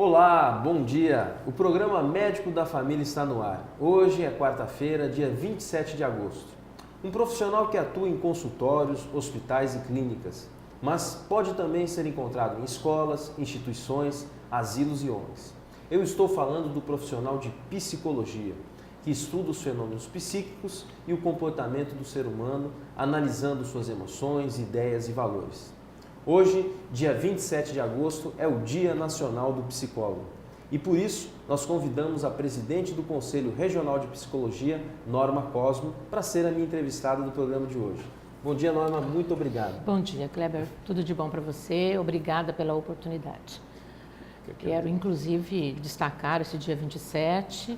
Olá, bom dia! O programa Médico da Família está no ar. Hoje é quarta-feira, dia 27 de agosto. Um profissional que atua em consultórios, hospitais e clínicas, mas pode também ser encontrado em escolas, instituições, asilos e ONGs. Eu estou falando do profissional de psicologia, que estuda os fenômenos psíquicos e o comportamento do ser humano, analisando suas emoções, ideias e valores. Hoje, dia 27 de agosto, é o Dia Nacional do Psicólogo. E por isso, nós convidamos a presidente do Conselho Regional de Psicologia, Norma Cosmo, para ser a minha entrevistada do programa de hoje. Bom dia, Norma, muito obrigado. Bom dia, Kleber. Tudo de bom para você. Obrigada pela oportunidade. Quero, inclusive, destacar esse dia 27,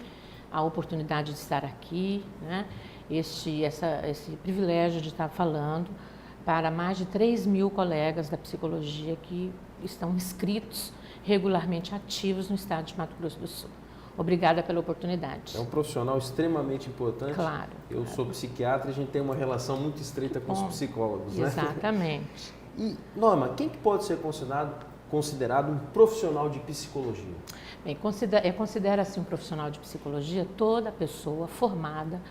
a oportunidade de estar aqui, né? Esse privilégio de estar falando para mais de 3.000 colegas da psicologia que estão inscritos regularmente ativos no estado de Mato Grosso do Sul. Obrigada pela oportunidade. É um profissional extremamente importante. Claro. Eu sou psiquiatra e a gente tem uma relação muito estreita com os psicólogos, né? Exatamente. E, Norma, quem que pode ser considerado um profissional de psicologia? Bem, considera-se um profissional de psicologia toda pessoa formada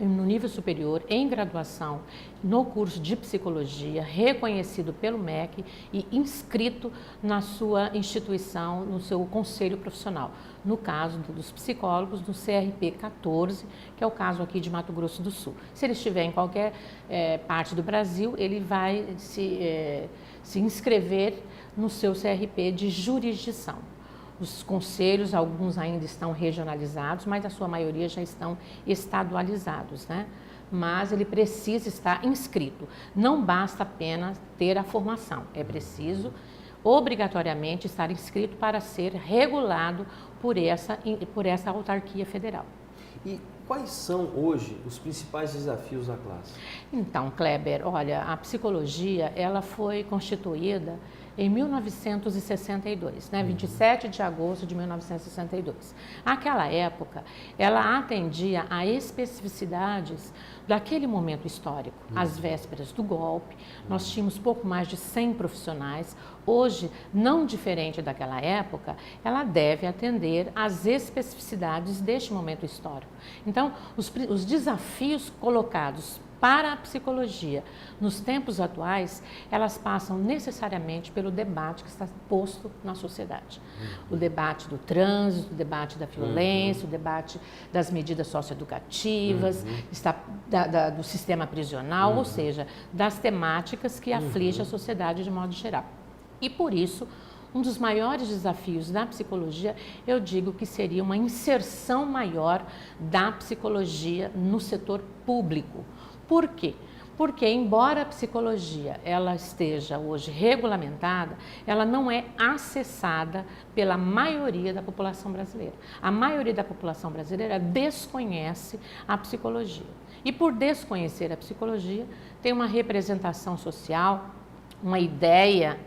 no nível superior, em graduação, no curso de psicologia, reconhecido pelo MEC e inscrito na sua instituição, no seu conselho profissional. No caso dos psicólogos, no CRP 14, que é o caso aqui de Mato Grosso do Sul. Se ele estiver em qualquer parte do Brasil, ele vai se inscrever no seu CRP de jurisdição. Os conselhos, alguns ainda estão regionalizados, mas a sua maioria já estão estadualizados, né? Mas ele precisa estar inscrito. Não basta apenas ter a formação, é preciso obrigatoriamente estar inscrito para ser regulado por essa autarquia federal. E quais são hoje os principais desafios da classe? Então, Kleber, olha, a psicologia, ela foi constituída em 1962, né? 27 de agosto de 1962. Naquela época, ela atendia a especificidades daquele momento histórico. Às vésperas do golpe, nós tínhamos pouco mais de 100 profissionais. Hoje, não diferente daquela época, ela deve atender às especificidades deste momento histórico. Então, os desafios colocados para a psicologia, nos tempos atuais, elas passam necessariamente pelo debate que está posto na sociedade. O debate do trânsito, o debate da violência, o debate das medidas socioeducativas, do sistema prisional, ou seja, das temáticas que afligem a sociedade de modo geral. E por isso, um dos maiores desafios da psicologia, eu digo que seria uma inserção maior da psicologia no setor público. Por quê? Porque, embora a psicologia ela esteja hoje regulamentada, ela não é acessada pela maioria da população brasileira. A maioria da população brasileira desconhece a psicologia. E por desconhecer a psicologia, tem uma representação social, uma ideia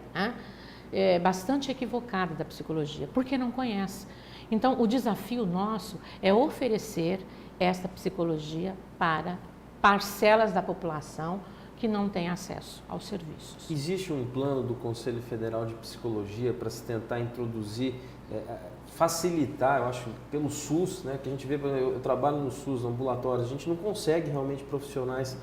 bastante equivocada da psicologia, porque não conhece. Então, o desafio nosso é oferecer esta psicologia para parcelas da população que não têm acesso aos serviços. Existe um plano do Conselho Federal de Psicologia para se tentar introduzir, facilitar, eu acho, pelo SUS, né, que a gente vê, eu trabalho no SUS, ambulatórios, a gente não consegue realmente profissionais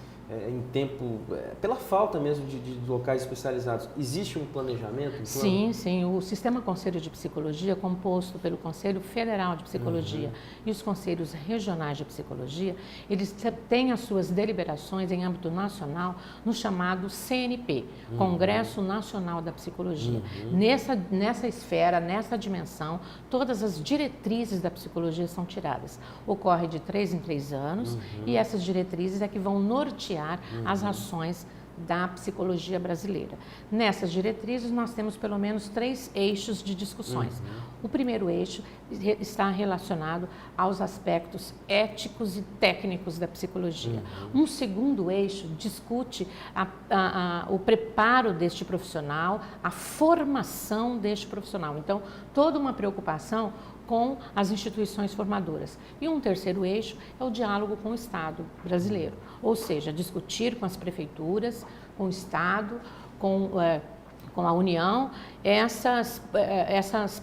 em tempo, pela falta mesmo de locais especializados. Existe um planejamento? Sim. O Sistema Conselho de Psicologia é composto pelo Conselho Federal de Psicologia e os Conselhos Regionais de Psicologia, eles têm as suas deliberações em âmbito nacional no chamado CNP, Congresso Nacional da Psicologia. Nessa esfera, nessa dimensão, todas as diretrizes da psicologia são tiradas. Ocorre de 3 em 3 anos e essas diretrizes é que vão nortear as ações da psicologia brasileira. Nessas diretrizes, nós temos pelo menos 3 eixos de discussões. O primeiro eixo está relacionado aos aspectos éticos e técnicos da psicologia. Um segundo eixo discute o preparo deste profissional, a formação deste profissional. Então, toda uma preocupação com as instituições formadoras. E um terceiro eixo é o diálogo com o Estado brasileiro, ou seja, discutir com as prefeituras, com o Estado, com com a União, essas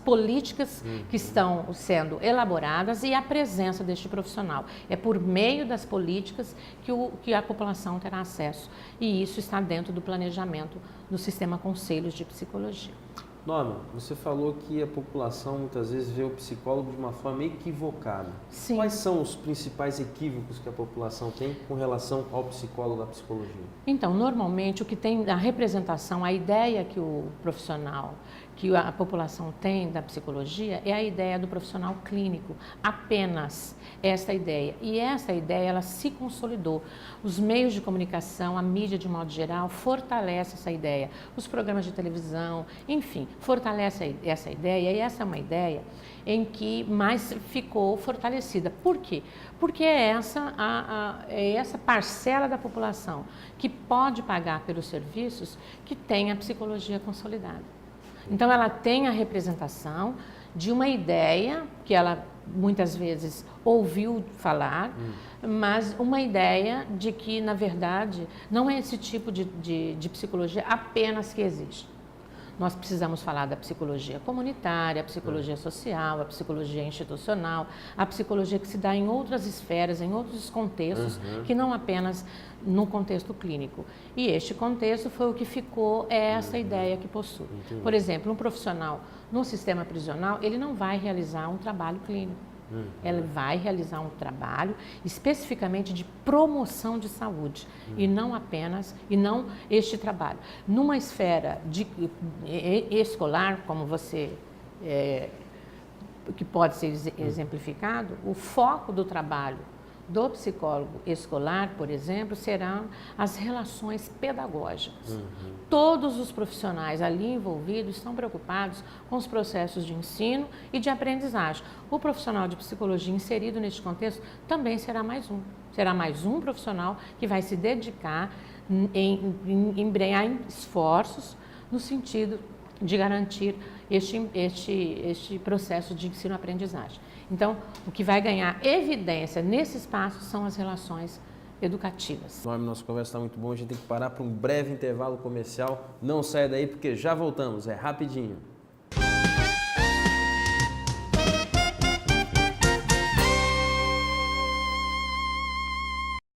políticas que estão sendo elaboradas e a presença deste profissional. É por meio das políticas que a população terá acesso. E isso está dentro do planejamento do Sistema Conselhos de Psicologia. Norma, você falou que a população muitas vezes vê o psicólogo de uma forma equivocada. Sim. Quais são os principais equívocos que a população tem com relação ao psicólogo da psicologia? Então, normalmente o que tem a representação, a ideia que o profissional, que a população tem da psicologia é a ideia do profissional clínico, apenas esta ideia. E essa ideia, ela se consolidou. Os meios de comunicação, a mídia de modo geral, fortalece essa ideia. Os programas de televisão, enfim, fortalece essa ideia, e essa é uma ideia em que mais ficou fortalecida. Por quê? Porque é essa parcela da população que pode pagar pelos serviços que tem a psicologia consolidada. Então, ela tem a representação de uma ideia que ela muitas vezes ouviu falar, mas uma ideia de que, na verdade, não é esse tipo de psicologia apenas que existe. Nós precisamos falar da psicologia comunitária, a psicologia social, a psicologia institucional, a psicologia que se dá em outras esferas, em outros contextos, que não apenas no contexto clínico. E este contexto foi o que ficou, é essa ideia que possui. Entendi. Por exemplo, um profissional no sistema prisional, ele não vai realizar um trabalho clínico. Ela vai realizar um trabalho especificamente de promoção de saúde e não este trabalho. Numa esfera escolar, como você, que pode ser exemplificado, o foco do trabalho do psicólogo escolar, por exemplo, serão as relações pedagógicas. Todos os profissionais ali envolvidos estão preocupados com os processos de ensino e de aprendizagem. O profissional de psicologia inserido neste contexto também será mais um. Será mais um profissional que vai se dedicar em embrenhar em esforços no sentido de garantir este processo de ensino-aprendizagem. Então, o que vai ganhar evidência nesse espaço são as relações educativas. Norma, nossa conversa está muito boa, a gente tem que parar para um breve intervalo comercial. Não saia daí porque já voltamos, é rapidinho.